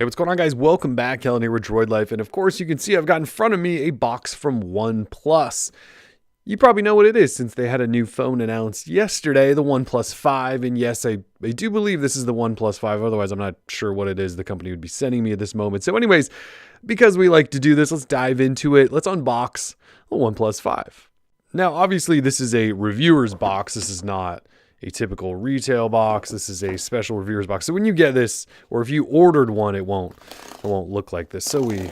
Hey, what's going on, guys? Welcome back. Kellen here with Droid Life. And of course, you can see I've got in front of me a box from OnePlus. You probably know what it is since they had a new phone announced yesterday, the OnePlus 5. And yes, I do believe this is the OnePlus 5. Otherwise, I'm not sure what it is the company would be sending me at this moment. So anyways, because we like to do this, let's dive into it. Let's unbox the OnePlus 5. Now, obviously, this is a reviewer's box. This is not a typical retail box. This is a special reviewer's box. So when you get this, or if you ordered one, it won't look like this. So we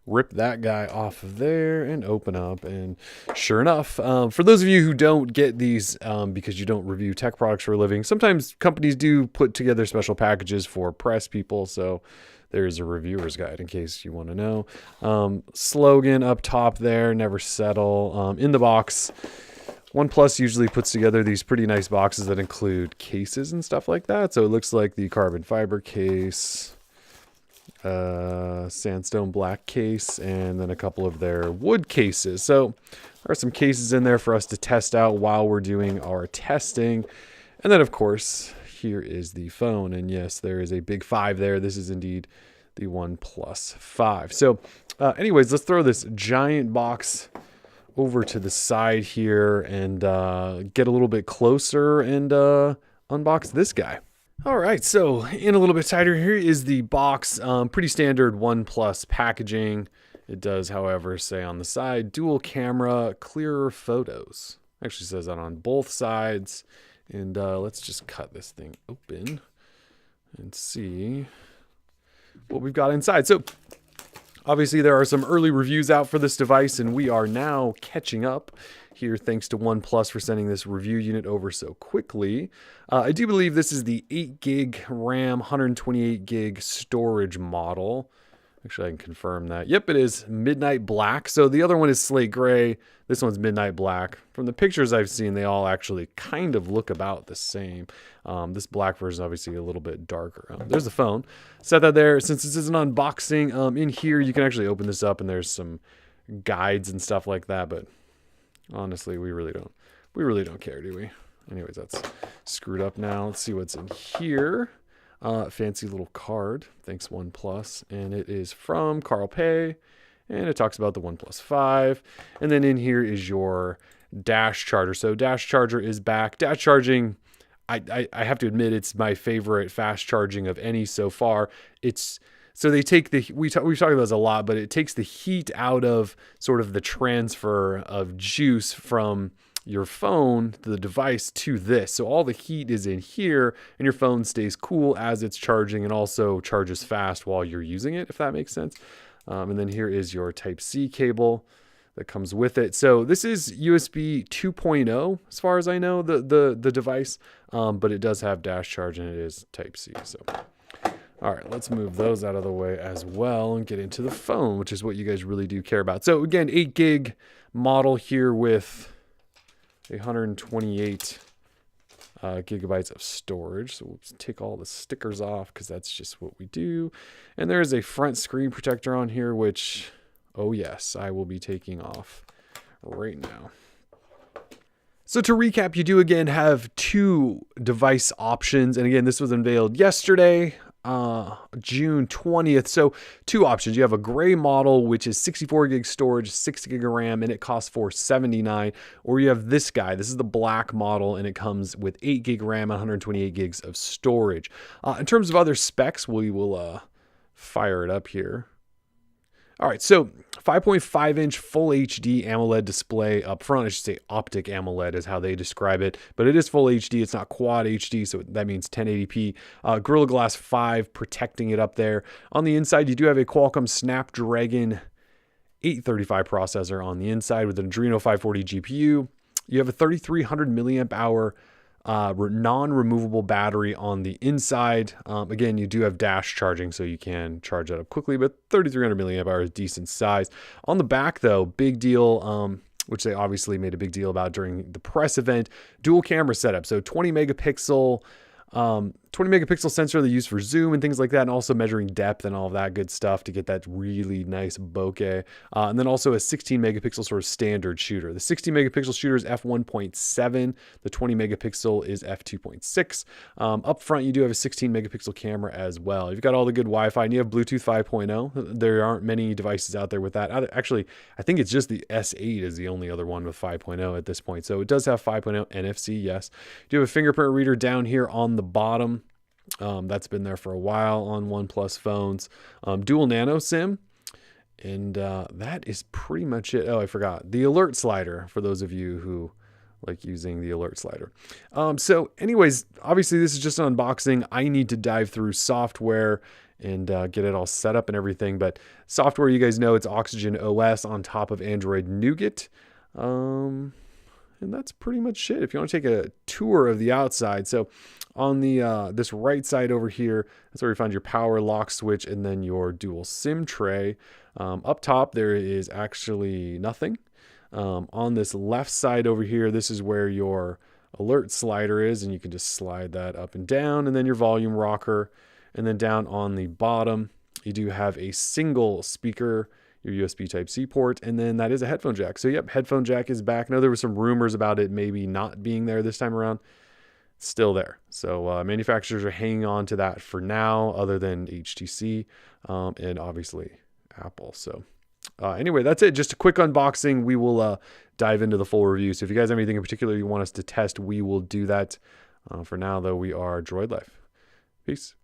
rip that guy off of there and open up. And sure enough, for those of you who don't get these because you don't review tech products for a living, sometimes companies do put together special packages for press people. So there's a reviewer's guide in case you want to know. Slogan up top there, never settle. In the box, OnePlus usually puts together these pretty nice boxes that include cases and stuff like that. So it looks like the carbon fiber case, sandstone black case, and then a couple of their wood cases. So there are some cases in there for us to test out while we're doing our testing. And then, of course, here is the phone. And yes, there is a big 5 there. This is indeed the OnePlus 5. So anyways, let's throw this giant box over to the side here and get a little bit closer and unbox this guy. All right, so in a little bit tighter, here is the box. Pretty standard OnePlus packaging. It does, however, say on the side, dual camera, clearer photos. Actually says that on both sides. And let's just cut this thing open and see what we've got inside. So obviously, there are some early reviews out for this device, and we are now catching up here thanks to OnePlus for sending this review unit over so quickly. I do believe this is the 8 gig RAM, 128 gig storage model. Actually, I can confirm that. Yep, it is midnight black. So the other one is slate gray. This one's midnight black. From the pictures I've seen, they all actually kind of look about the same. This black version is obviously a little bit darker. There's the phone. Set that there. Since this is an unboxing, in here you can actually open this up and there's some guides and stuff like that. But honestly, we really don't care, do we? Anyways, that's screwed up now. Let's see what's in here. Fancy little card. Thanks, OnePlus. And it is from Carl Pei. And it talks about the OnePlus 5. And then in here is your dash charger. So dash charger is back. Dash charging, I have to admit, it's my favorite fast charging of any so far. So they take we've talked about this a lot, but it takes the heat out of sort of the transfer of juice from your phone, the device, to this. So all the heat is in here and your phone stays cool as it's charging and also charges fast while you're using it, if that makes sense. And then here is your Type-C cable that comes with it. So this is USB 2.0 as far as I know, the device, but it does have dash charge and it is Type-C. So all right, let's move those out of the way as well and get into the phone, which is what you guys really do care about. So again, 8 gig model here with 128 gigabytes of storage. So we'll take all the stickers off because that's just what we do. And there is a front screen protector on here, which, oh yes, I will be taking off right now. So to recap, you do again have 2 device options. And again, this was unveiled yesterday, June 20th. So 2 options. You have a gray model, which is 64 gig storage, 6 gig of RAM, and it costs $479. Or you have this guy. This is the black model, and it comes with 8 gig RAM and 128 gigs of storage. In terms of other specs, we will fire it up here. All right, so 5.5 inch full HD AMOLED display up front. I should say optic AMOLED is how they describe it, but it is full HD. It's not quad HD, so that means 1080p. Gorilla Glass 5 protecting it up there. On the inside, you do have a Qualcomm Snapdragon 835 processor on the inside with an Adreno 540 GPU. You have a 3300 milliamp hour non-removable battery on the inside. Again, you do have dash charging, so you can charge that up quickly, but 3,300 milliamp hours, decent size. On the back, though, big deal, which they obviously made a big deal about during the press event, dual camera setup. So 20 megapixel 20 megapixel sensor they use for zoom and things like that, and also measuring depth and all of that good stuff to get that really nice bokeh. And then also a 16 megapixel sort of standard shooter. The 16 megapixel shooter is f1.7. The 20 megapixel is f2.6. Up front, you do have a 16 megapixel camera as well. You've got all the good Wi-Fi, and you have Bluetooth 5.0. There aren't many devices out there with that. Actually, I think it's just the S8 is the only other one with 5.0 at this point. So it does have 5.0 NFC, yes. You have a fingerprint reader down here on the bottom. That's been there for a while on OnePlus phones. Dual nano SIM. And that is pretty much it. Oh, I forgot. The alert slider for those of you who like using the alert slider. So anyways, obviously this is just an unboxing. I need to dive through software and get it all set up and everything. But software, you guys know it's Oxygen OS on top of Android Nougat. And that's pretty much it. If you want to take a tour of the outside. So on the this right side over here, that's where you find your power lock switch and then your dual SIM tray. Up top, there is actually nothing. On this left side over here, this is where your alert slider is, and you can just slide that up and down, and then your volume rocker. And then down on the bottom, you do have a single speaker, your USB Type-C port, and then that is a headphone jack. So yep, headphone jack is back. I know there were some rumors about it maybe not being there this time around. It's still there. So manufacturers are hanging on to that for now, other than HTC and obviously Apple. So anyway, that's it. Just a quick unboxing. We will dive into the full review. So if you guys have anything in particular you want us to test, we will do that. For now, though, we are Droid Life. Peace.